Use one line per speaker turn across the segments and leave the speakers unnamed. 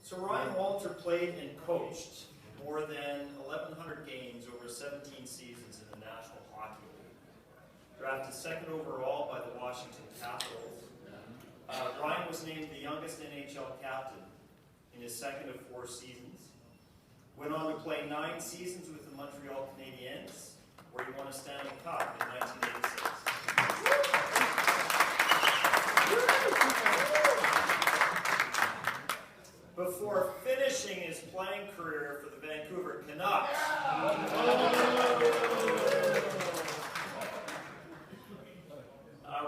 So Ryan Walter played and coached more than 1,100 games over 17 seasons in the National Hockey League. Drafted second overall by the Washington Capitals, Ryan was named the youngest NHL captain in his second of 4 seasons. Went on to play 9 seasons with the Montreal Canadiens, where he won a Stanley Cup in 1986. Before finishing his playing career for the Vancouver Canucks.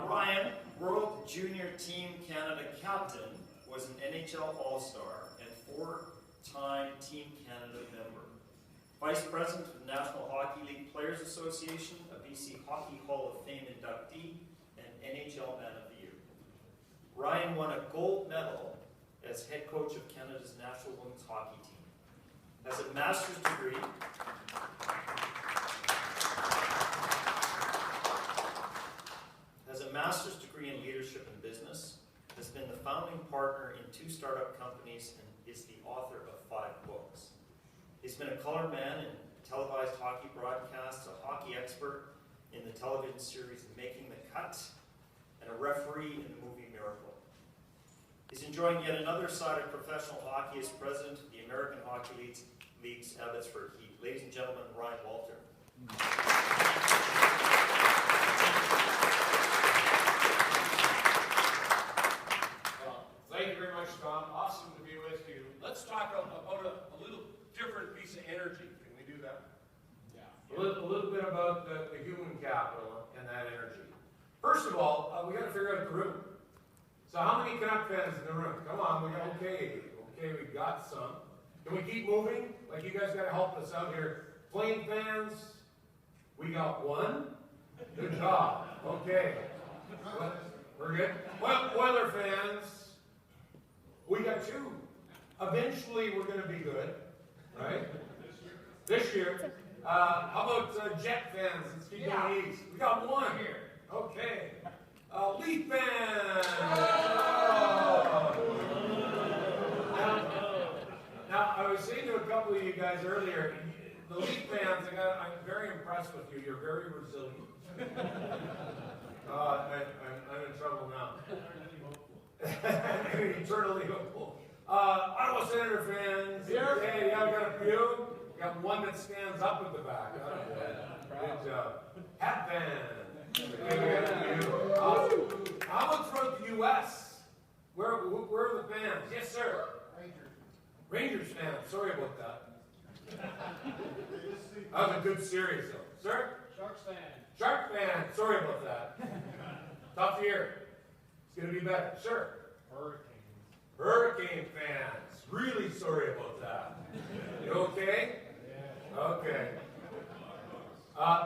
Ryan, World Junior Team Canada captain, was an NHL All-Star and 4-time Team Canada member. Vice President of the National Hockey League Players Association, a BC Hockey Hall of Fame inductee, and NHL Man of the Year. Ryan won a gold medal as head coach of Canada's national women's hockey team. Has a master's degree in leadership and business, has been the founding partner in 2 startup companies, and is the author of 5 books. He's been a color man in televised hockey broadcasts, a hockey expert in the television series Making the Cut, and a referee in the movie Miracle. He's enjoying yet another side of professional hockey as president of the American Hockey League's Abbotsford Heat. Ladies and gentlemen, Ryan Walter.
Thank you very much, Tom. Awesome to be with you. Let's talk about a little different piece of energy. Can we do that? Yeah. A little bit about the human capital and that energy. First of all, we got to figure out the room. So how many Canuck fans in the room? Come on, okay, we got some. Can we keep moving? Like, you guys got to help us out here. Flame fans, we got 1. Good job. Okay. We're good. Well, Oiler fans, we got 2. Eventually, we're going to be good, right? This year. How about Jet fans? Let's keep going east. We got 1 here. Okay. Leaf fans. Now, I was saying to a couple of you guys earlier, the Leaf fans, I'm very impressed with you. You're very resilient. I'm in trouble now. Eternally hopeful. Ottawa Senator fans. Here. Hey, yeah, we got a few. We got 1 that stands up at the back. Good job. Hat fans. Okay, we got a few. How about throughout the U.S.? Where are the fans? Yes, sir. Rangers fans. Sorry about that. That was a good series, though. Sir?
Sharks fan.
Shark fan. Sorry about that. Tough year. It's going to be better. Sure. Hurricane fans. Really sorry about that. You okay?
Yeah.
Okay.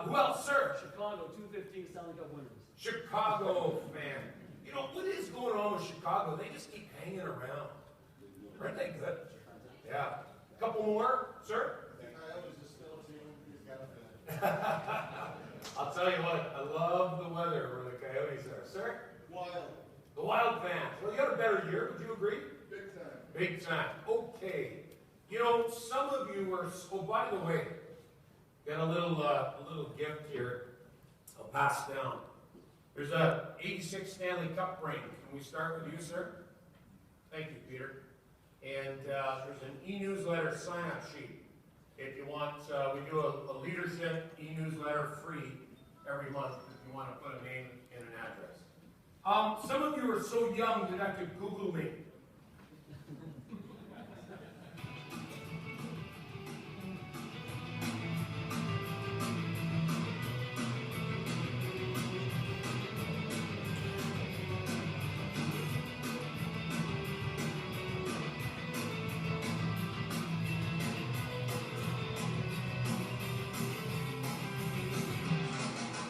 Who else, sir?
Chicago, 215 Stanley Cup winners.
Chicago fan. You know, what is going on with Chicago? They just keep hanging around. Aren't they good? Yeah. A couple more, sir? I'll tell you what, I love the weather where the Coyotes are. Sir?
Wild.
The Wild fans. Well, you had a better year. Would you agree?
Big time.
Big time. Okay. You know, some of you were, oh, by the way, got a little gift here. I'll pass down. There's a 86 Stanley Cup ring. Can we start with you, sir? Thank you, Peter. And there's an e-newsletter sign-up sheet. If you want, we do a leadership e-newsletter free every month if you want to put a name and an address. Some of you are so young that I could Google me.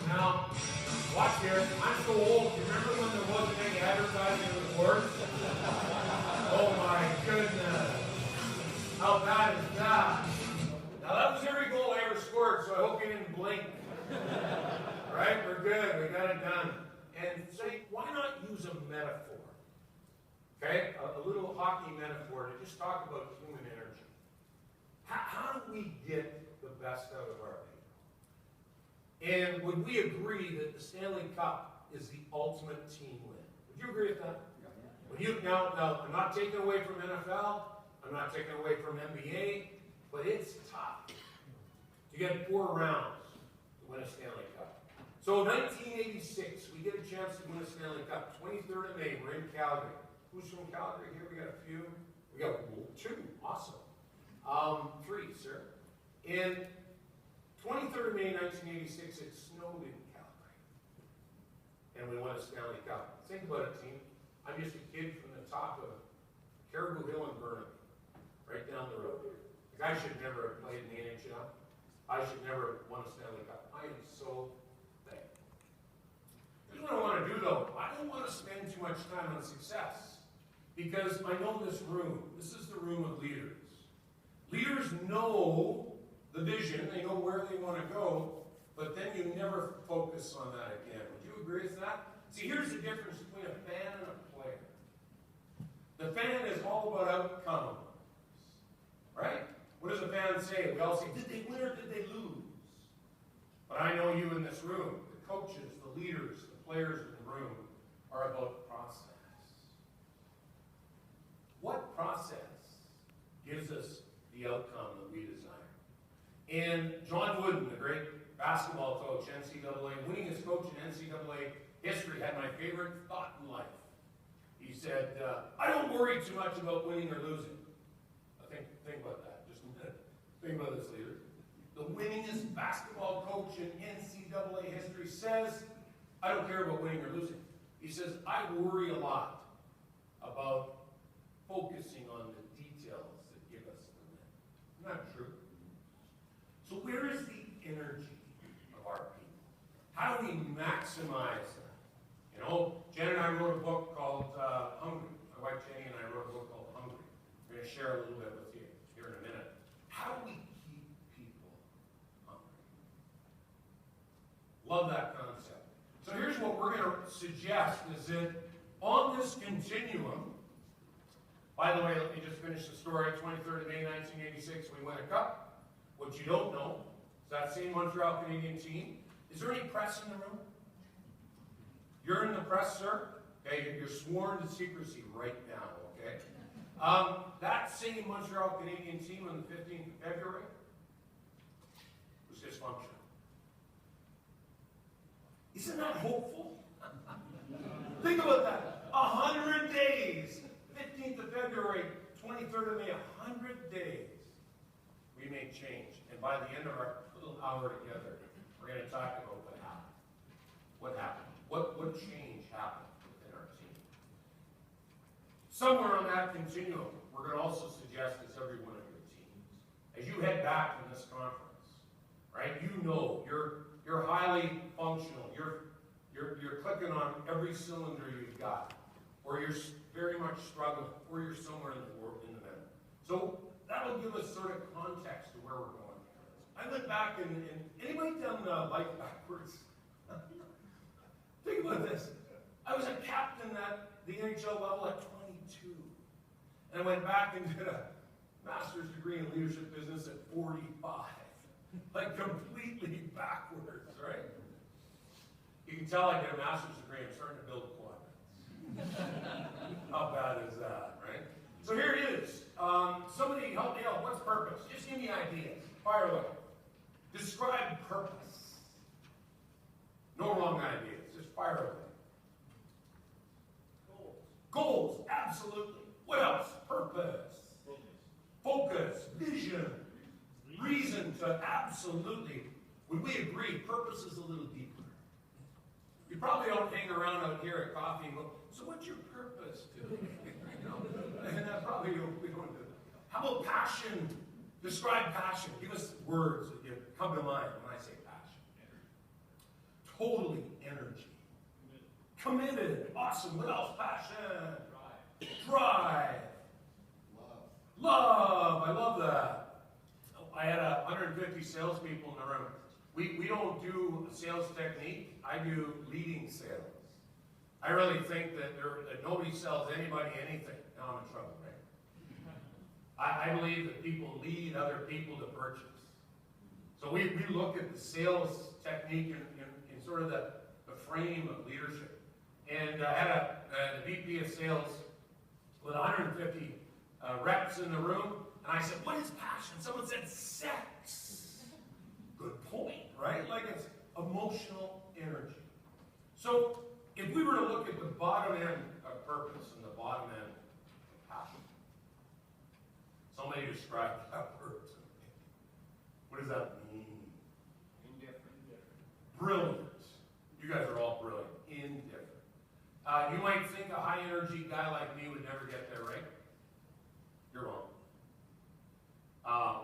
Now, watch here. I'm so old. You remember when there wasn't any advertising of the words? Oh my goodness. How bad is that? Now that was every goal I ever scored, so I hope you didn't blink. Right? We're good. We got it done. And say, why not use a metaphor? Okay? A little hockey metaphor to just talk about human energy. How do we get the best out of our people? And would we agree that the Stanley Cup is the ultimate team win? Would you agree with that? Now, I'm not taking away from NFL, I'm not taking away from NBA, but it's tough to get 4 rounds to win a Stanley Cup. So 1986, we get a chance to win a Stanley Cup. 23rd of May, we're in Calgary. Who's from Calgary here? We got a few. We got 2. Awesome. 3, sir. In 23rd of May, 1986, it snowed in Calgary. And we won a Stanley Cup. Think about it, team. I'm just a kid from the top of Caribou Hill in Burnaby, right down the road. Like, I should never have played in the NHL. I should never have won a Stanley Cup. I am so thankful. Here's what I want to do, though. I don't want to spend too much time on success, because I know this room. This is the room of leaders. Leaders know the vision. They know where they want to go, but then you never focus on that again. Would you agree with that? See, here's the difference between a fan and a player. The fan is all about outcomes, right? What does a fan say? We all say, did they win or did they lose? But I know you in this room, the coaches, the leaders, the players in the room, are about process. What process gives us the outcome that we desire? And John Wooden, the great basketball coach, NCAA, winningest coach in NCAA history, had my favorite thought in life. He said, I don't worry too much about winning or losing. Think about that just a minute. Think about this, leader. The winningest basketball coach in NCAA history says, I don't care about winning or losing. He says, I worry a lot about focusing on the details that give us the win. Isn't that true? So where is the energy of our people? How do we maximize that? You know, Jen and I wrote a book called Hungry. My wife Jenny and I wrote a book called Hungry. We're going to share a little bit with you here in a minute. How do we keep people hungry? Love that concept. So here's what we're going to suggest is that on this continuum, by the way, let me just finish the story. 23rd of May, 1986, we win a cup. What you don't know is that same Montreal Canadian team. Is there any press in the room? You're in the press, sir? Okay, you're sworn to secrecy right now, okay? That same Montreal Canadian team on the 15th of February was dysfunctional. Isn't that hopeful? Think about that. 100 days. 15th of February, 23rd of May, 100 days. We made change. And by the end of our little hour together, we're going to talk about what happened. What happened? What change happened within our team? Somewhere on that continuum, we're going to also suggest as every one of your teams, as you head back from this conference, right? You know you're highly functional. You're clicking on every cylinder you've got, or you're very much struggling, or you're somewhere in the middle. So that'll give us sort of context to where we're going. I went back and anybody done life backwards? Think about this. I was a captain at the NHL level at 22. And I went back and did a master's degree in leadership business at 45. Like completely backwards, right? You can tell I did a master's degree. I'm starting to build quadrants. How bad is that, right? So here it is. Somebody help me out. What's purpose? Just give me ideas. Fire away. Describe purpose. No wrong ideas. Just fire away.
Goals.
Goals. Absolutely. What else? Purpose. Focus. Vision. Reason to absolutely. Would we agree? Purpose is a little deeper. You probably don't hang around out here at coffee and go, so what's your purpose to? You know? And that probably we don't do that. How about passion? Describe passion. Give us words that come to mind when I say passion. Totally energy. Committed. Awesome. What else? Passion. Drive. Love. I love that. I had 150 salespeople in the room. We don't do sales technique. I do leading sales. I really think that nobody sells anybody anything. Now I'm in trouble, right? I believe that people lead other people to purchase. So we look at the sales technique in sort of the frame of leadership. And I had the VP of sales with 150 reps in the room, and I said, what is passion? Someone said, sex. Good point, right? Like it's emotional energy. So if we were to look at the bottom end of purpose and the bottom end of passion, somebody describe that word to me. What does that mean? Indifferent. Brilliant. You guys are all brilliant. Indifferent. You might think a high energy guy like me would never get there, right? You're wrong.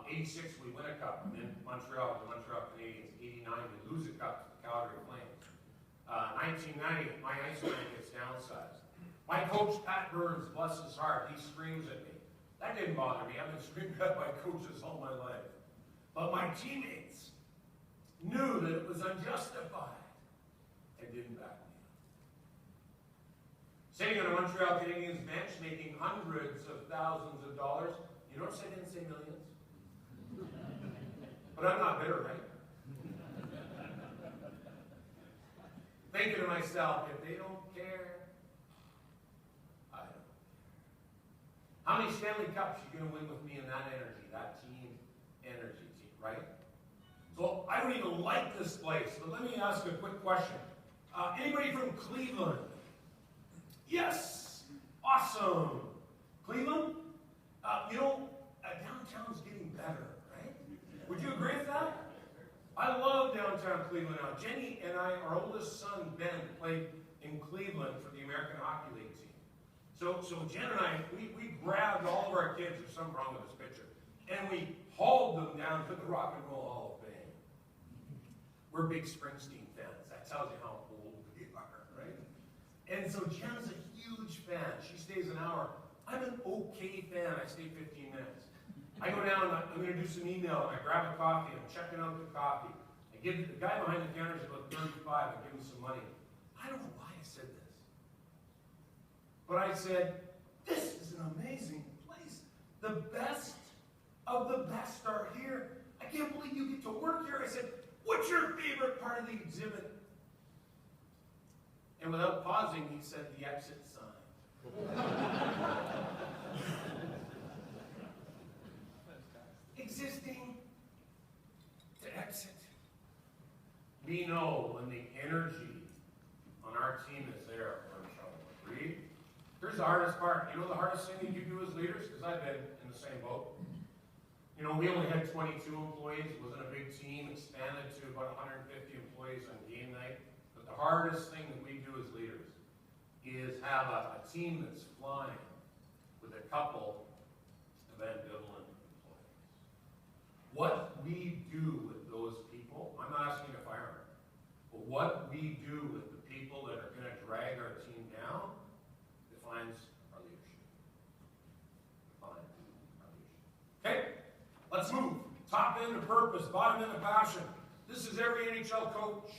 86, we win a cup. I'm in Montreal, the Montreal Canadiens. 89, we lose a cup to the Calgary Flames. 1990, my ice rink gets downsized. My coach, Pat Burns, bless his heart, he screams at me. That didn't bother me. I've been screamed at by coaches all my life. But my teammates knew that it was unjustified and didn't back me up. Sitting on a Montreal Canadiens bench, making hundreds of thousands of dollars. You notice I didn't say millions? But I'm not bitter, right? Thinking to myself, if they don't care, I don't care. How many Stanley Cups are you going to win with me in that energy, that team energy team, right? So I don't even like this place, but let me ask a quick question. Anybody from Cleveland? Yes! Awesome! Cleveland? Downtown's getting better, right? Would you agree with that? I love downtown Cleveland now. Jenny and I, our oldest son, Ben, played in Cleveland for the American Hockey League team. So Jen and I, we grabbed all of our kids, there's something wrong with this picture, and we hauled them down to the Rock and Roll Hall of Fame. We're big Springsteen fans. That tells you how old we are, right? And so Jen's a huge fan. She stays an hour. I'm an okay fan. I stay 15 minutes. I go down, I'm going to do some email, and I grab a coffee, I'm checking out the coffee. I give the guy behind the counter is about 35, I give him some money. I don't know why I said this. But I said, this is an amazing place. The best of the best are here. I can't believe you get to work here. I said, what's your favorite part of the exhibit? And without pausing, he said, the exit sign. Existing to exit. We know when the energy on our team is there, we're in trouble. Agreed? Here's the hardest part. You know the hardest thing that you do as leaders? Because I've been in the same boat. You know, we only had 22 employees. It wasn't a big team. Expanded to about 150 employees on game night. But the hardest thing that we do as leaders is have a team that's flying with a couple of ambivalent employees. What we do with those people, I'm not asking you to fire them, but what we do with the people that are going to drag our team down defines our leadership. Okay, let's move. Top end of purpose, bottom end of passion. This is every NHL coach.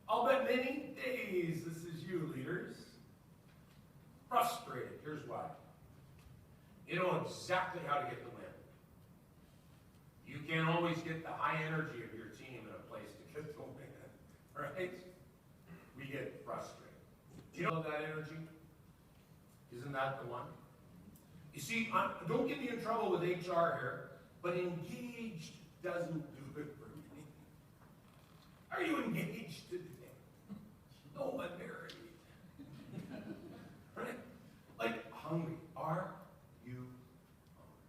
I'll bet many days this is you, leaders. Frustrated. Here's why. You know exactly how to get the win. You can't always get the high energy of your team in a place to get the win, right? We get frustrated. Do you know that energy? Isn't that the one? You see, don't get me in trouble with HR here, but engaged doesn't do it for me. Are you engaged today? No, I'm married. Right? Like, hungry. Are you hungry?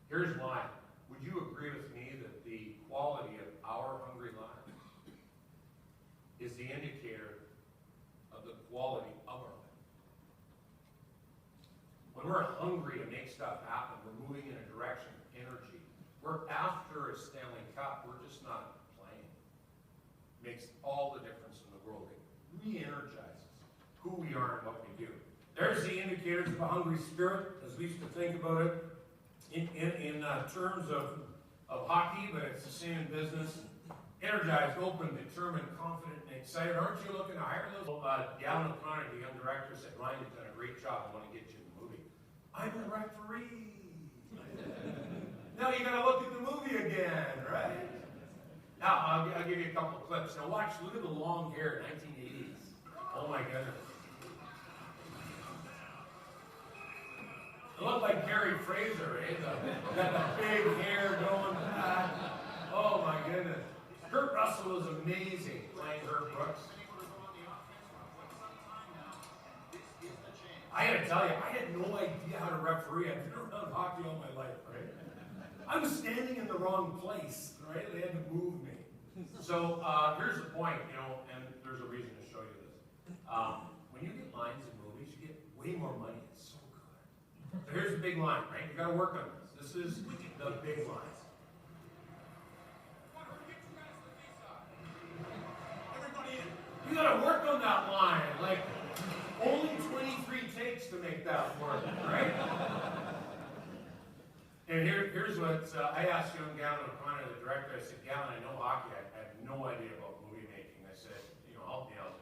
Here's why. Would you agree with me that the quality of our hungry lives is the indicator of the quality of our life? When we're hungry to make stuff happen, we're moving in a direction of energy. We're after a Stanley Cup. We're just not playing. Makes all the difference in the world. It re-energizes who we are and what we do. There's the indicators of a hungry spirit, as we used to think about it in terms of hockey, but it's the same in business. Energized, open, determined, confident, and excited. Aren't you looking to hire those? Gavin O'Connor, the young director, said, Ryan, you've done a great job. I want to get you in the movie. I I'm the referee. Now you gotta look at the movie again, right? Now, I'll give you a couple of clips. Now watch, look at the long hair, 1980s. Oh my goodness. It looked like Gary Fraser, eh? Got the big hair going back. Oh my goodness. Kurt Russell was amazing playing Herb Brooks. I gotta tell you, I had no idea how to referee. I've been around hockey all my life, right? I was standing in the wrong place, right? They had to move me. So here's the point, and there's a reason to show you this. When you get lines in movies, you get way more money. It's so good. So here's the big line, right? You gotta work on this. This is the big line. You gotta work on that line. Like, only 23 takes to make that work, right? And here's what I asked young Gavin O'Connor, the director. I said, Gavin, I know hockey. I have no idea about movie making. I said, help me out.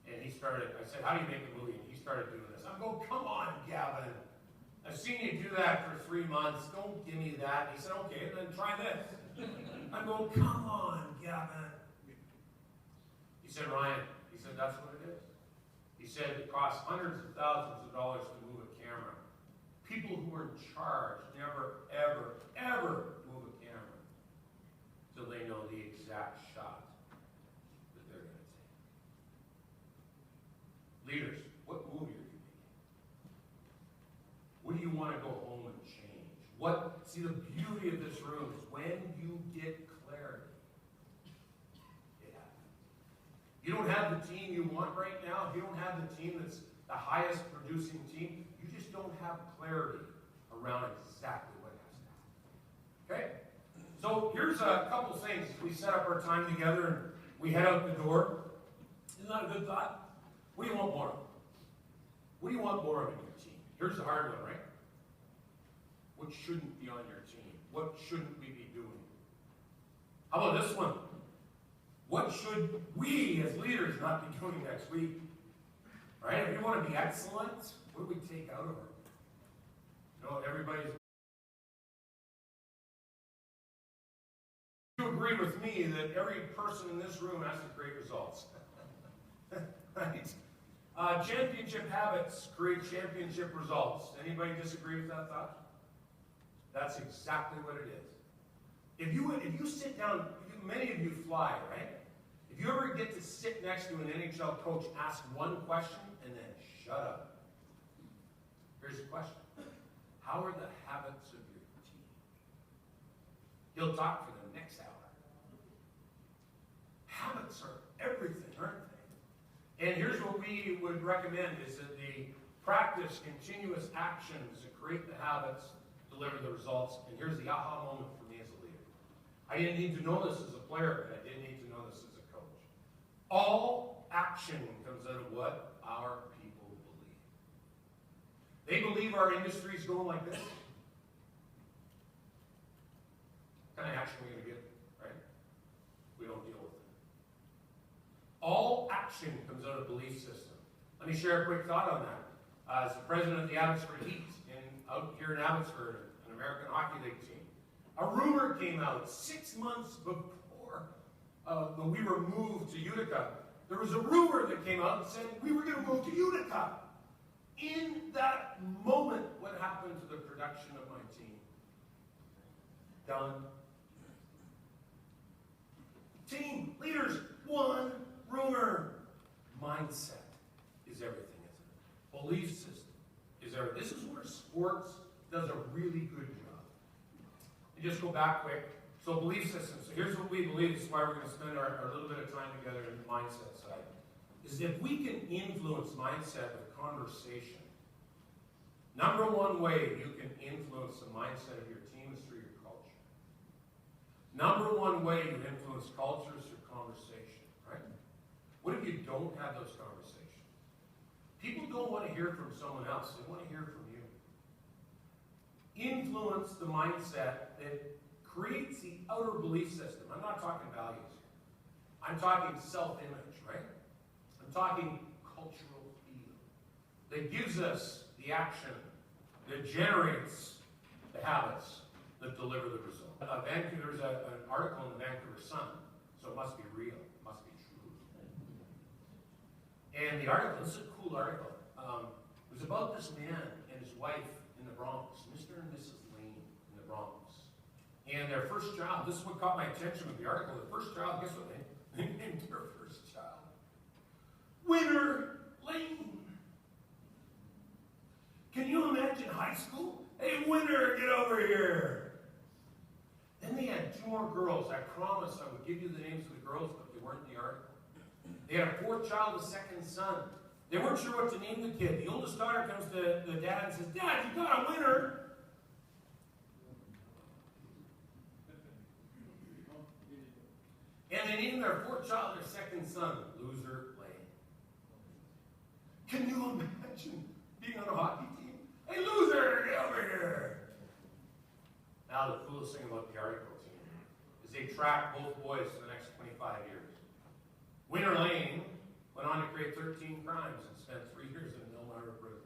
And he started, I said, how do you make a movie? And he started doing this. I'm going, come on, Gavin. I've seen you do that for 3 months. Don't give me that. He said, okay, then try this. I'm going, come on, Gavin. He said, Ryan, he said, that's what it is. He said it costs hundreds of thousands of dollars to move a camera. People who are in charge never, ever, ever move a camera till they know the exact shot that they're going to take. Leaders, what movie are you making? What do you want to go home and change? See, the beauty of this room is when you get clarity, it happens. You don't have the team you want right now. If you don't have the team that's the highest producing team, you just don't have clarity around exactly what has to happen. Okay? So here's a couple things. We set up our time together and we head out the door. Isn't that a good thought? What do you want more of? What do you want more of in your team? Here's the hard one, right? What shouldn't be on your team? What shouldn't we be doing? How about this one? What should we as leaders not be doing next week? Right? If you want to be excellent, what do we take out of it? Everybody's... You agree with me that every person in this room has to create results. Right? Championship habits create championship results. Anybody disagree with that thought? That's exactly what it is. If you sit down, many of you fly, right? If you ever get to sit next to an NHL coach, ask one question, and then shut up. Here's the question. How are the habits of your team? He'll talk for the next hour. Habits are everything, aren't they? And here's what we would recommend is that they practice continuous actions to create the habits, deliver the results. And here's the aha moment for me as a leader. I didn't need to know this as a player, but I did need to know this as a coach. All action comes out of what our people believe. They believe our industry is going like this. What kind of action are we going to get, right? We don't deal with it. All action comes out of belief system. Let me share a quick thought on that. As the president of the Abbotsford Heat, out here in Abbotsford, an American Hockey League team, a rumor came out 6 months before when we were moved to Utica. There was a rumor that came out and said we were going to move to Utica. In that moment, what happened to the production of my team? Done. Team, leaders, one rumor. Mindset is everything, isn't it? Belief system is everything. This is where sports does a really good job. And just go back quick. So belief systems. So here's what we believe. This is why we're going to spend our little bit of time together in the mindset side. Is if we can influence mindset with conversation. Number one way you can influence the mindset of your team is through your culture. Number one way you influence culture is through conversation, right? What if you don't have those conversations? People don't want to hear from someone else. They want to hear from you. Influence the mindset that creates the outer belief system. I'm not talking values here. I'm talking self-image, right? I'm talking cultural feel that gives us the action that generates the habits that deliver the result. There's an article in the Vancouver Sun, so it must be real, it must be true. And the article, this is a cool article, it was about this man and his wife in the Bronx, Mr. and Mrs. Lane in the Bronx. And their first child, this is what caught my attention with the article, the first child, guess what they named their first child? Winter Lane. Can you imagine high school? Hey, Winter, get over here. Then they had 2 more girls. I promised I would give you the names of the girls, but they weren't in the article. They had a 4th child, a 2nd son. They weren't sure what to name the kid. The oldest daughter comes to the dad and says, Dad, you got a winner. And they named their 4th child their 2nd son, Loser Lane. Can you imagine being on a hockey team? Hey, loser, get over here. Now, the coolest thing about the article team is they tracked both boys for the next 25 years. Winter Lane went on to create 13 crimes and spent 3 years in Elmira prison.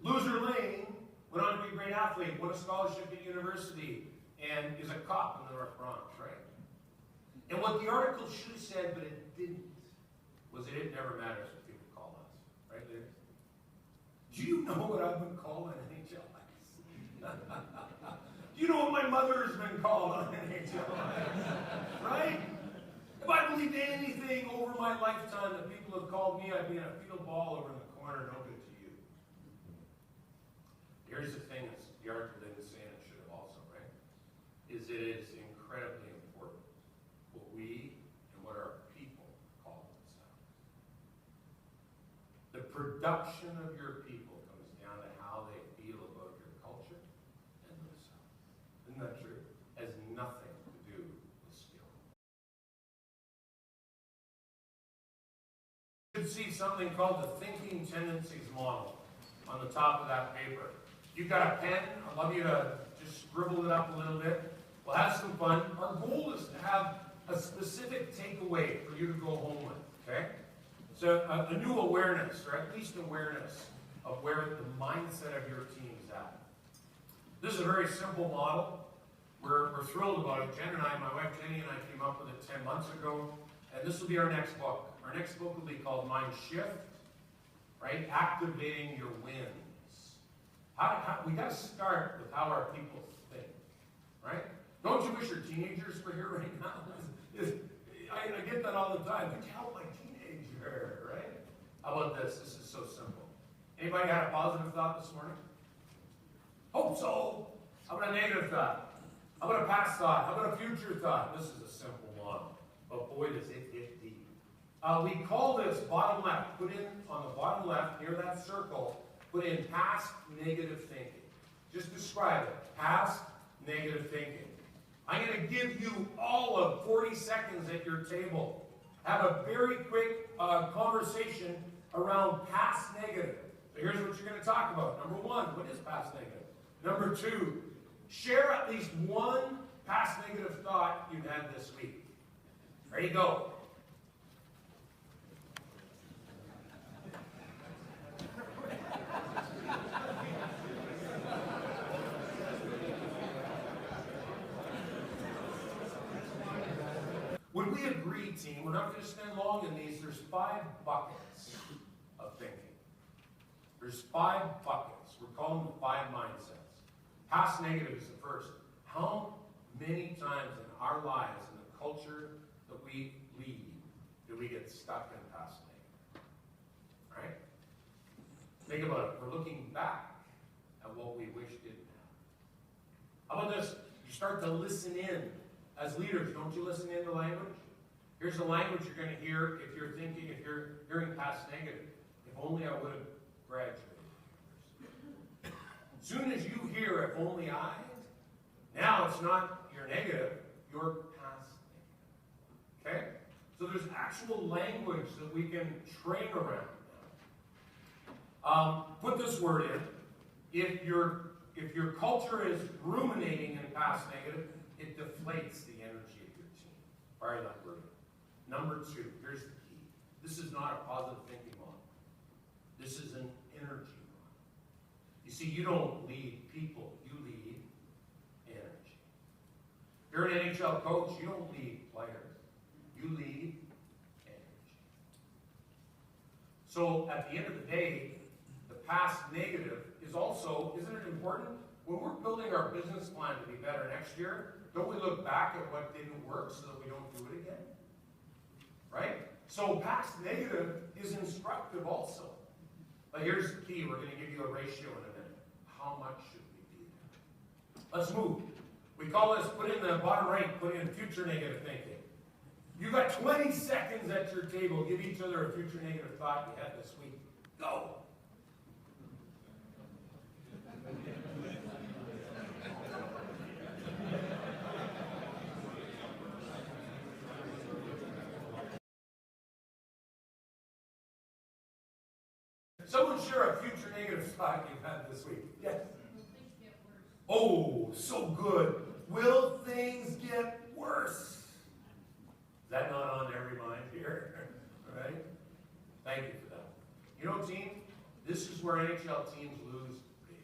Loser Lane went on to be a great athlete, won a scholarship at university, and is a cop in the North Bronx, right? And what the article should have said, but it didn't, was that it never matters what people call us. Right there? Do you know what I've been called on NHL ice? Do you know what my mother's been called on NHL ice? Right? If I believed anything over my lifetime that people have called me, I'd be in a fetal ball over in the corner, no good to you. Here's the thing that the article didn't say, and it should have also, right? Is it is incredibly important what we and what our people call themselves. The production of your people comes down to how they feel about your culture and themselves. Isn't that true? It has nothing to do with skill. You should see something called the Thinking Tendencies Model on the top of that paper. You've got a pen. I'd love you to just scribble it up a little bit. We'll have some fun. Our goal is to have a specific takeaway for you to go home with, okay? So a new awareness, or at least awareness of where the mindset of your team's at. This is a very simple model. We're thrilled about it. Jen and I, my wife Jenny and I came up with it 10 months ago, and this will be our next book. Our next book will be called Mind Shift, right? Activating your wins. We got to start with how our people think, right? Don't you wish your teenagers were here right now? I get that all the time. Could you help my teenager, right? How about this? This is so simple. Anybody had a positive thought this morning? Hope so. How about a negative thought? How about a past thought? How about a future thought? This is a simple model. But boy, does it hit deep. We call this bottom left. Put in on the bottom left, near that circle, put in past negative thinking. Just describe it. Past negative thinking. I'm going to give you all of 40 seconds at your table. Have a very quick conversation around past negative. So here's what you're going to talk about. Number 1, what is past negative? Number 2, share at least one past negative thought you've had this week. Ready, go. Would we agree, team, we're not going to spend long in these, there's 5 buckets of thinking. There's 5 buckets. We're calling them 5 mindsets. Past negative is the first. How many times in our lives, in the culture that we lead, do we get stuck in past negative? Right? Think about it. We're looking back at what we wish didn't happen. How about this? You start to listen in. As leaders, don't you listen in to language? Here's the language you're going to hear if you're thinking, if you're hearing past negative. If only I would have graduated. As soon as you hear, if only I, now it's not your negative, your past negative. Okay? So there's actual language that we can train around. Put this word in. If your culture is ruminating in past negative, it deflates the energy of your team. Fire that word. Number 2, here's the key. This is not a positive thinking model. This is an energy model. You see, you don't lead people, you lead energy. If you're an NHL coach, you don't lead players, you lead energy. So at the end of the day, the past negative is also, isn't it important? When we're building our business plan to be better next year, don't we look back at what didn't work so that we don't do it again? Right? So past negative is instructive also. But here's the key. We're going to give you a ratio in a minute. How much should we be there? Let's move. We call this, put in the bottom right, put in future negative thinking. You've got 20 seconds at your table. Give each other a future negative thought you had this week. Go. Someone share a future negative thought you've had this week. Yes?
Will things get worse?
Oh, so good. Will things get worse? Is that not on every mind here? All right? Thank you for that. You know, team, this is where NHL teams lose big.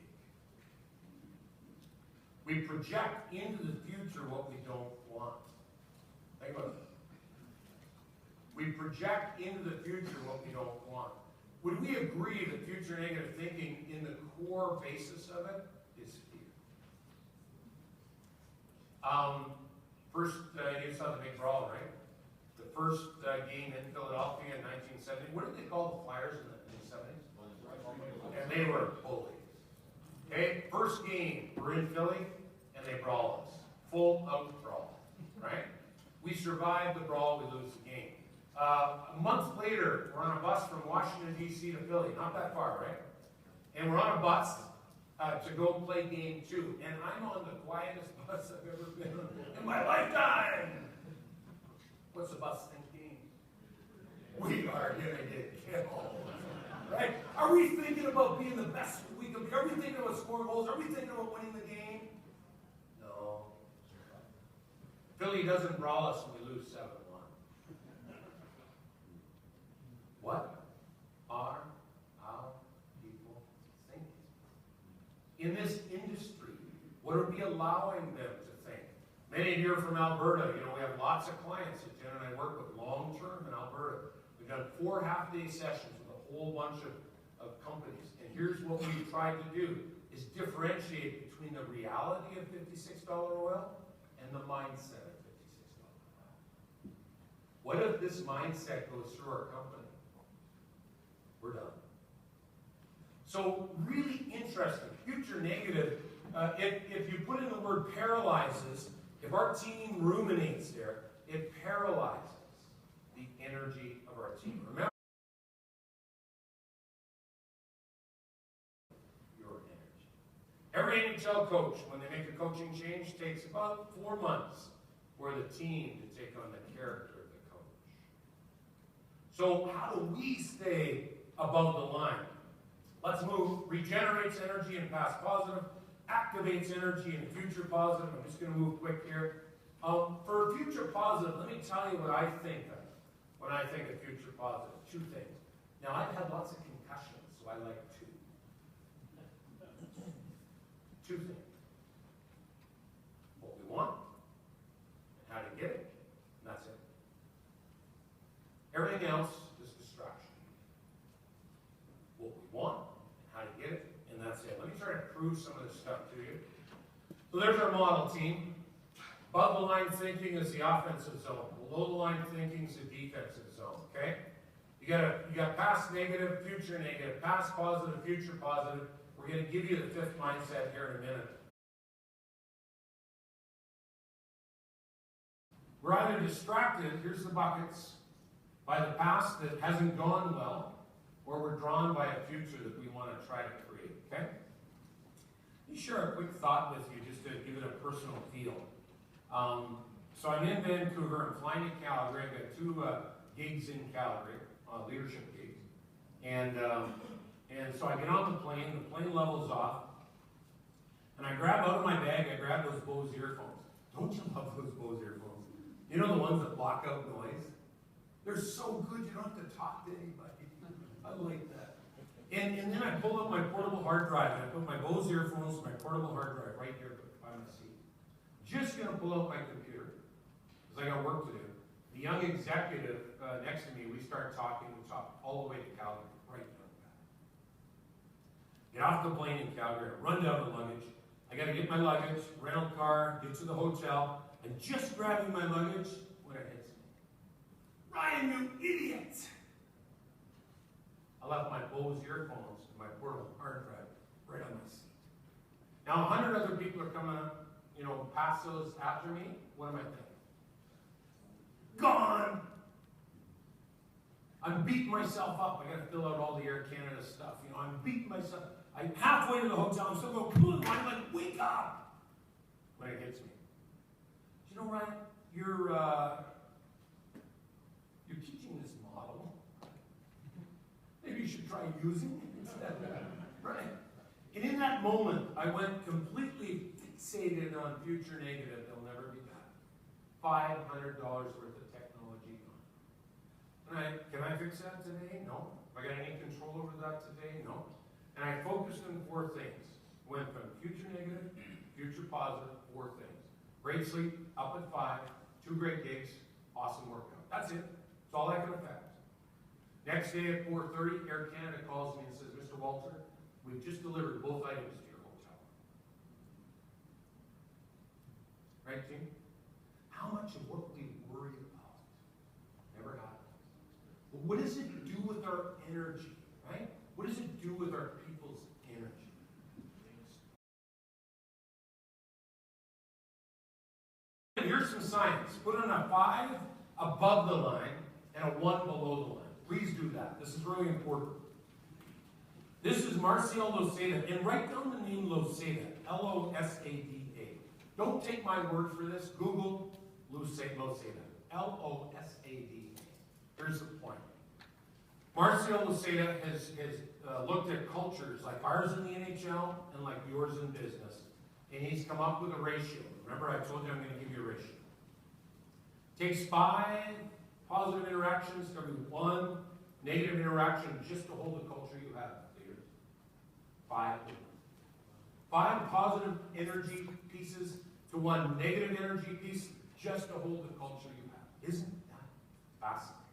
We project into the future what we don't want. Think about it. We project into the future what we don't want. Would we agree that future negative thinking in the core basis of it is fear? First, you saw the big brawl, right? The first game in Philadelphia in 1970. What did they call the Flyers in the 70s? And they were bullies. Okay, first game, we're in Philly, and they brawl us. Full out brawl, right? We survive the brawl, we lose the game. A month later, we're on a bus from Washington, D.C. to Philly. Not that far, right? And we're on a bus to go play game 2. And I'm on the quietest bus I've ever been on in my lifetime. What's the bus thinking? We are going to get killed. Right? Are we thinking about being the best we can be? Are we thinking about scoring goals? Are we thinking about winning the game? No. Philly doesn't brawl us and we lose 7-1. What are our people thinking? In this industry, what are we allowing them to think? Many of you are from Alberta. You know, we have lots of clients that Jen and I work with long-term in Alberta. We've done 4 half-day sessions with a whole bunch of companies. And here's what we've tried to do, is differentiate between the reality of $56 oil and the mindset of $56 oil. What if this mindset goes through our company? We're done. So really interesting. Future negative, if you put in the word paralyzes, if our team ruminates there, it paralyzes the energy of our team. Remember your energy. Every NHL coach, when they make a coaching change, takes about 4 months for the team to take on the character of the coach. So how do we stay above the line? Let's move. Regenerates energy in past positive, activates energy in future positive. I'm just going to move quick here. For future positive, let me tell you what I think of when I think of future positive. 2 things. Now, I've had lots of concussions, so I like 2. 2 things. What we want, and how to get it, and that's it. Everything else is distraction. What we want, how to get it, and that's it. Let me try to prove some of this stuff to you. So there's our model team. Above the line thinking is the offensive zone. Below the line thinking is the defensive zone. Okay? You got past negative, future negative, past positive, future positive. We're going to give you the 5th mindset here in a minute. We're either distracted, here's the buckets, by the past that hasn't gone well, or we're drawn by a future that we want to try to create, okay? Let me share a quick thought with you just to give it a personal feel. So I'm in Vancouver, I'm flying to Calgary, I've got 2 gigs in Calgary, leadership gigs. And so I get on the plane levels off, and I grab out of my bag, I grab those Bose earphones. Don't you love those Bose earphones? You know the ones that block out noise? They're so good you don't have to talk to anybody. I like that.
And then I pull out my portable hard drive, and I put my Bose earphones, my portable hard drive right here by my seat. Just gonna pull out my computer, because I got work to do. The young executive next to me, we start talking, we talk all the way to Calgary, right down the back. Get off the plane in Calgary, run down the luggage. I gotta get my luggage, rental car, get to the hotel, and just grabbing my luggage when it hits me. Ryan, you idiot! I left my Bose earphones and my portable hard drive right on my seat. Now 100 other people are coming up, past those after me. What am I thinking? Gone! I'm beating myself up. I got to fill out all the Air Canada stuff. I'm beating myself. I'm halfway to the hotel. I'm still going, come on, Ryan, like, wake up! When it hits me. Do you know, Ryan, you're teaching this model. Maybe you should try using it instead. Right? And in that moment, I went completely fixated on future negative. They'll never be back. $500 worth of technology gone. Can I fix that today? No. Have I got any control over that today? No. And I focused on 4 things. Went from future negative, future positive, 4 things. Great sleep, up at 5, 2 great gigs, awesome workout. That's it. That's all I can affect. Next day at 4:30, Air Canada calls me and says, Mr. Walter, we've just delivered both items to your hotel. Right, team? How much of what we worry about never happens? But what does it do with our energy, right? What does it do with our people's energy? Here's some science. Put on a 5 above the line and a 1 below the line. Please do that. This is really important. This is Marcel Losada, and write down the name Losada, L-O-S-A-D-A. Don't take my word for this. Google Losada, L-O-S-A-D-A. Here's the point. Marcel Losada has looked at cultures like ours in the NHL and like yours in business, and he's come up with a ratio. Remember, I told you I'm going to give you a ratio. Takes 5 positive interactions to every 1 negative interaction just to hold the culture you have, leaders. 5. 5 positive energy pieces to 1 negative energy piece just to hold the culture you have. Isn't that fascinating?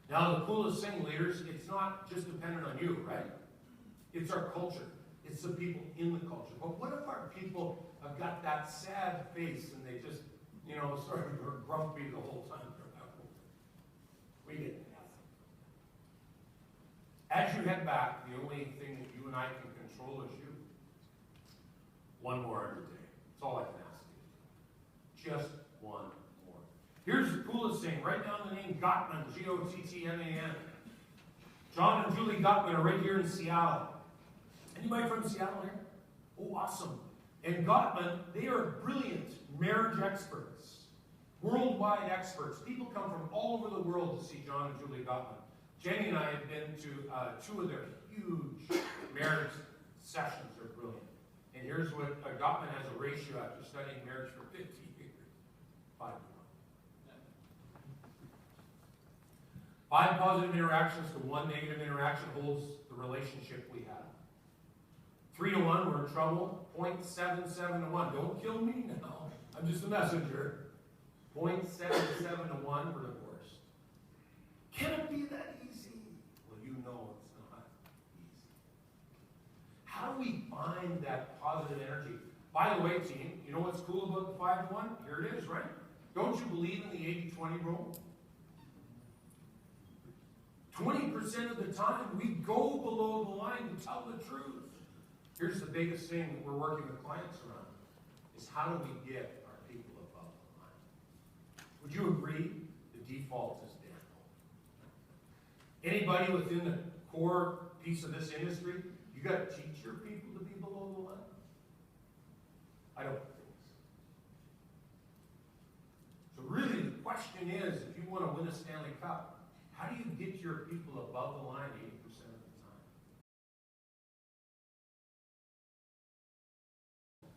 Now, the coolest thing, leaders, it's not just dependent on you, right? It's our culture. It's the people in the culture. But what if our people have got that sad face and they just, sort of grumpy the whole time? We get nothing. As you head back, the only thing that you and I can control is you. 1 more every day. That's all I can ask you. Just 1 more. Here's the coolest thing. Write down the name Gottman, G-O-T-T-M-A-N. John and Julie Gottman are right here in Seattle. Anybody from Seattle here? Oh, awesome. And Gottman, they are brilliant marriage experts. Worldwide experts. People come from all over the world to see John and Julie Gottman. Jenny and I have been to 2 of their huge marriage sessions. They're brilliant. And here's what Gottman has a ratio after studying marriage for 50 years. 5 to 1. 5 positive interactions to 1 negative interaction holds the relationship we have. 3 to 1, we're in trouble. 0.77 to 1. Don't kill me now. I'm just a messenger. 0.77 to 1, we're divorced. Can it be that easy? Well, you know it's not easy. How do we find that positive energy? By the way, team, you know what's cool about the 5 to 1? Here it is, right? Don't you believe in the 80-20 rule? 20% of the time, we go below the line to tell the truth. Here's the biggest thing that we're working with clients around, is how do we get our people above the line? Would you agree the default is down? Anybody within the core piece of this industry, you got to teach your people to be below the line? I don't think so. So really the question is, if you want to win a Stanley Cup, how do you get your people above the line 80% of the time?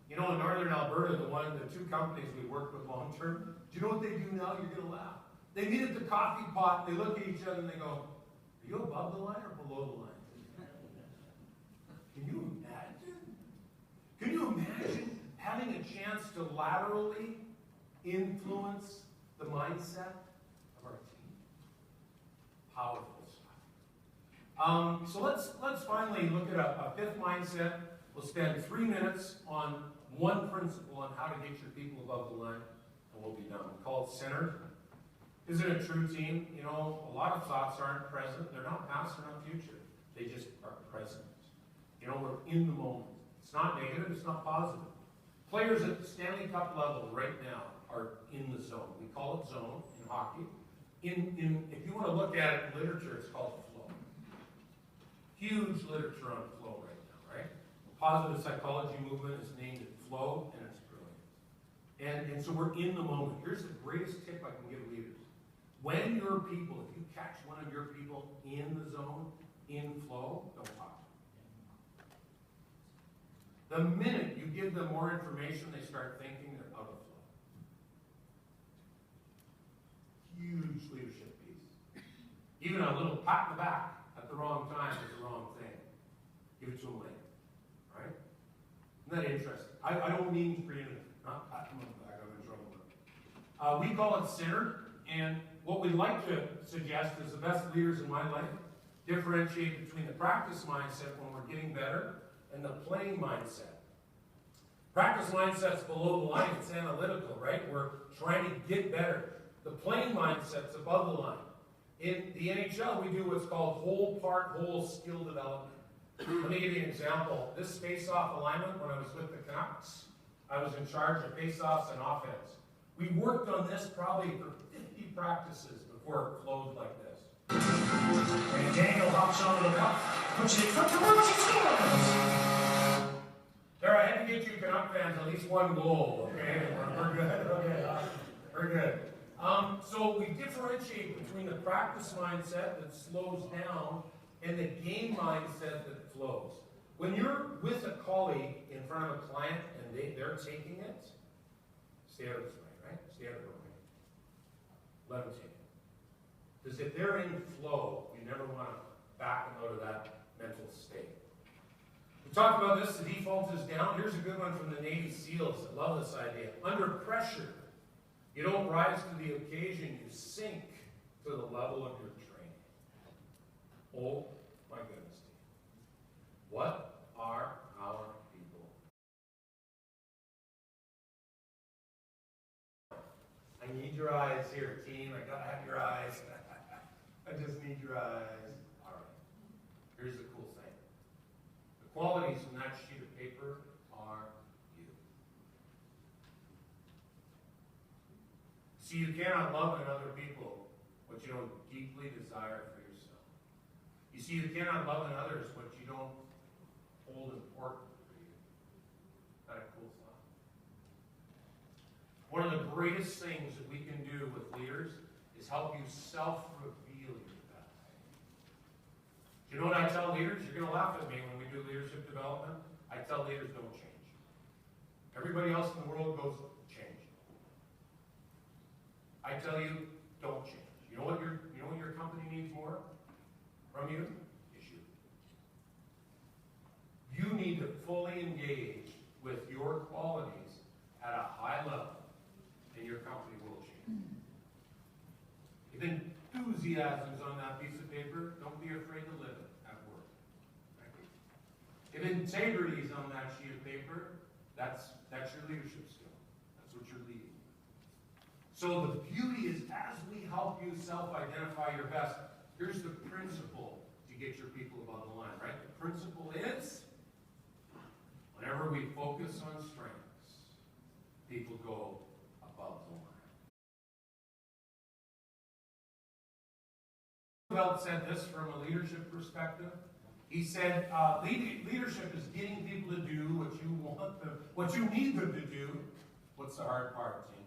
In Northern Alberta, the 2 companies we worked with long term, do you know what they do now? You're going to laugh. They meet at the coffee pot, they look at each other and they go, are you above the line or below the line? Can you imagine? Can you imagine having a chance to laterally influence the mindset of our team? Powerful stuff. So let's finally look at a fifth mindset. We'll spend 3 minutes on one principle on how to get your people above the line, and we'll be done. We call it centered. Is it a true team? You know, a lot of thoughts aren't present. They're not past, they're not future. They just are present. You know, we're in the moment. It's not negative, it's not positive. Players at the Stanley Cup level right now are in the zone. We call it zone in hockey. If you want to look at it in literature, it's called flow. Huge literature on flow right now, right? The positive psychology movement is named it flow, and it's brilliant. And so we're in the moment. Here's the greatest tip I can give leaders. When your people, if you catch one of your people in the zone, in flow, don't talk. The minute you give them more information, they start thinking they're out of flow. Huge leadership piece. Even a little pat in the back at the wrong time is the wrong thing. Give it to them later. Right? Isn't that interesting? I don't mean for you to not pat them on the back. I'm in trouble with it. We call it centered, and what we'd like to suggest is the best leaders in my life differentiate between the practice mindset when we're getting better and the playing mindset. Practice mindset's below the line, it's analytical, right? We're trying to get better. The playing mindset's above the line. In the NHL, we do what's called whole part, whole skill development. Let me give you an example. This face-off alignment, when I was with the Canucks, I was in charge of face-offs and offense. We worked on this probably for 50 practices before it flowed like this. And Daniel hops onto the puck, puts it in front of the rush, he scores! There, I had to get you Canuck fans at least one goal, okay? We're good, okay, we're good. So we differentiate between the practice mindset that slows down and the game mindset that flows. When you're with a colleague in front of a client and they're taking it, stay out of his way, right? Stay out of her way. Let them take it. Because if they're in flow, you never want to back them out of that mental state. We talked about this, the default is down. Here's a good one from the Navy SEALs. I love this idea. Under pressure, you don't rise to the occasion, you sink to the level of your training. Oh my goodness. What are our people? I need your eyes here, team. I gotta have your eyes. I just need your eyes. All right. Here's the cool thing. The qualities in that sheet of paper are you. See, you cannot love in other people what you don't deeply desire for yourself. You see, you cannot love in others what you don't hold important for you. Isn't that a cool thought? One of the greatest things that we can do with leaders is help you self-reveal your best. You know what I tell leaders? You're going to laugh at me when we do leadership development. I tell leaders, don't change. Everybody else in the world goes, change. I tell you, don't change. You know what your company needs more from you? Issue. You need to fully engage with your qualities at a high level, and your company will change. If enthusiasm is on that piece of paper, don't be afraid to live it at work. Right? If integrity is on that sheet of paper, that's your leadership skill. That's what you're leading. So the beauty is, as we help you self-identify your best, here's the principle to get your people above the line, right? The principle is, whenever we focus on strengths, people go above the line. Roosevelt said this from a leadership perspective. He said, leadership is getting people to do what you want them, what you need them to do. What's the hard part, team?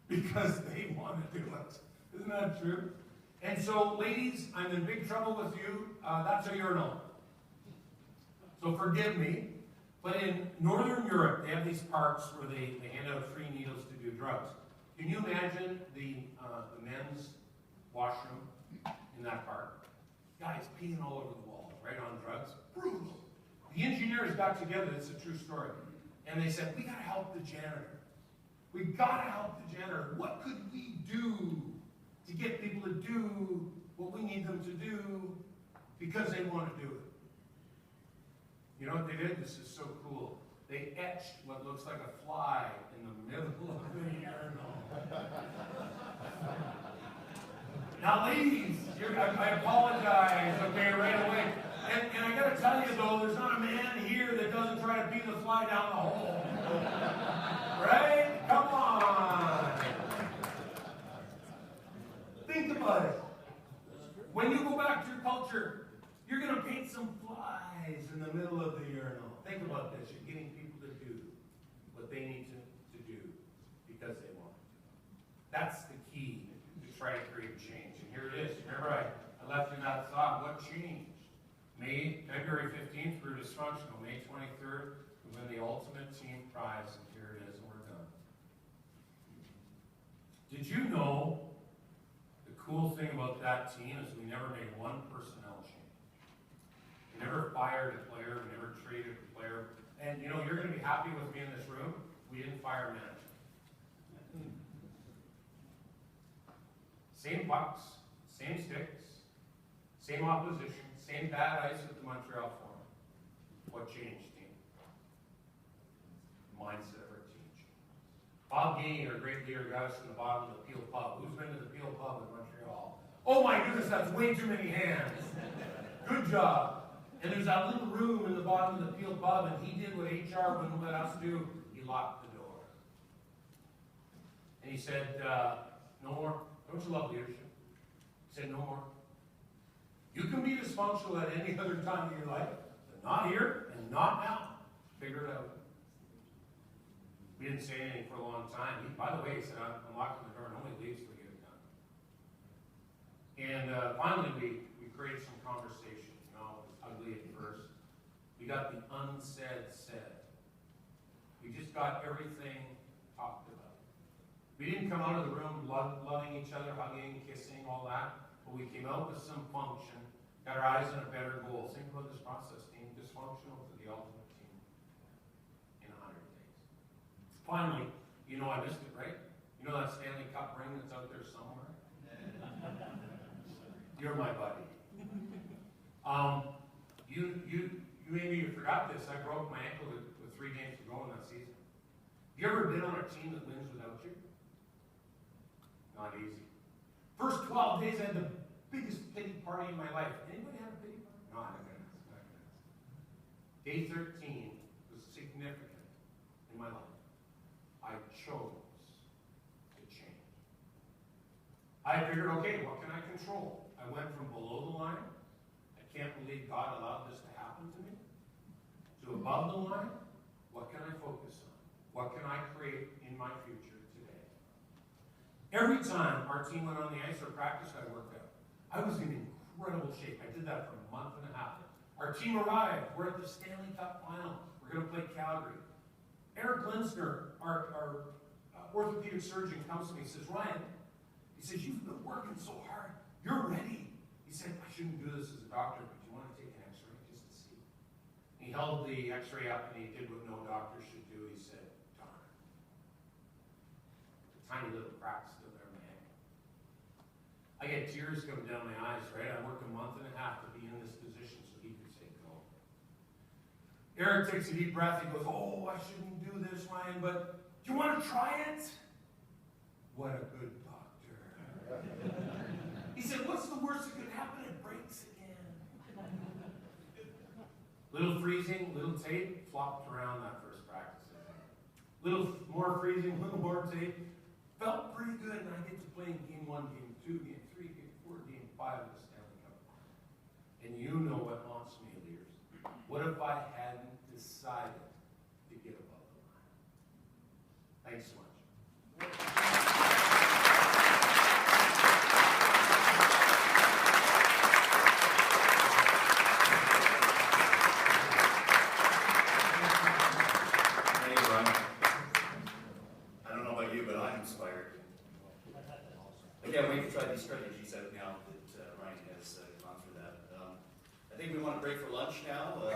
Because they want to do it. Isn't that true? And so, ladies, I'm in big trouble with you. That's a urinal. So forgive me. But in Northern Europe, they have these parks where they hand out free needles to do drugs. Can you imagine the men's washroom in that park? Guys peeing all over the walls, right, on drugs. Brutal. The engineers got together, it's a true story, and they said, we gotta help the janitor. We gotta help the janitor. What could we do to get people to do what we need them to do because they want to do it? You know what they did? This is so cool. They etched what looks like a fly in the middle of the urinal. Now, ladies, I apologize, okay, right away. And I gotta tell you though, there's not a man here that doesn't try to pee the fly down the hole. Right? Come on. Think about it. When you go back to your culture, you're gonna paint some flies in the middle of the urinal. Think about this. You're getting people to do what they need to do because they want to. That's the key to try to create change. And here it is. Remember, I left you that thought. What changed? February 15th, we were dysfunctional. May 23rd, we win the ultimate team prize, and here it is, and we're done. Did you know the cool thing about that team is we never made one personnel change? We never fired a player, we never traded a player. And you know, you're going to be happy with me in this room. We didn't fire management. Same pucks, same sticks, same opposition, same bad ice at the Montreal Forum. What changed, team? Mindset of our team changed. Bob Gainey, our great leader, got us to the bottom of the Peel Pub. Who's been to the Peel Pub in Montreal? Oh my goodness, that's way too many hands. Good job. And there's that little room in the bottom of the Peel Pub, and he did what HR wouldn't let us do. He locked the door. And he said, no more. Don't you love leadership? He said, no more. You can be dysfunctional at any other time in your life, but not here and not now. Figure it out. We didn't say anything for a long time. By the way, he said, I'm locking the door. Nobody leaves till we get it done. And finally, we created some conversation. You know, it was ugly at first. We got the unsaid said. We just got everything talked about. We didn't come out of the room loving each other, hugging, kissing, all that. But we came out with some function, got our eyes on a better goal. Think about this process, team. Dysfunctional to the ultimate team in 100 days. Finally, you know I missed it, right? You know that Stanley Cup ring that's out there somewhere? You're my buddy. Maybe you forgot this. I broke my ankle with 3 games to go in that season. Have you ever been on a team that wins without you? Not easy. First 12 days, I had the biggest pity party in my life. Anybody have a pity party? No, I haven't. Day 13 was significant in my life. I chose to change. I figured, okay, what can I control? I went from below the line, I can't believe God allowed this to happen to me, to above the line, what can I focus on? What can I create in my future today? Every time our team went on the ice or practice, I worked out. I was in incredible shape. I did that for a month and a half. Our team arrived. We're at the Stanley Cup final. We're going to play Calgary. Eric Linsner, our orthopedic surgeon, comes to me and says, Ryan, he says, you've been working so hard. You're ready. He said, I shouldn't do this as a doctor, but you want to take an x-ray just to see? He held the x-ray up and he did what no doctor should do. He said, darn. A tiny little crack still there in my ankle. I get tears coming down my eyes, right? I worked a month and a half to be in this position so he could say go. Eric takes a deep breath. He goes, oh, I shouldn't do this, Ryan, but do you want to try it? What a good doctor. He said, what's the worst that could happen? It breaks again. Little freezing, little tape, flopped around that first practice. Little more freezing, little more tape. Felt pretty good, and I get to play in game 1, game 2, game 3, game 4, game 5 of the Stanley Cup. And you know what haunts me, leaders. What if I hadn't decided to get above the line? Thanks so much.
I can't wait to try these strategies out now that Ryan has gone through that. I think think we want to break for lunch now.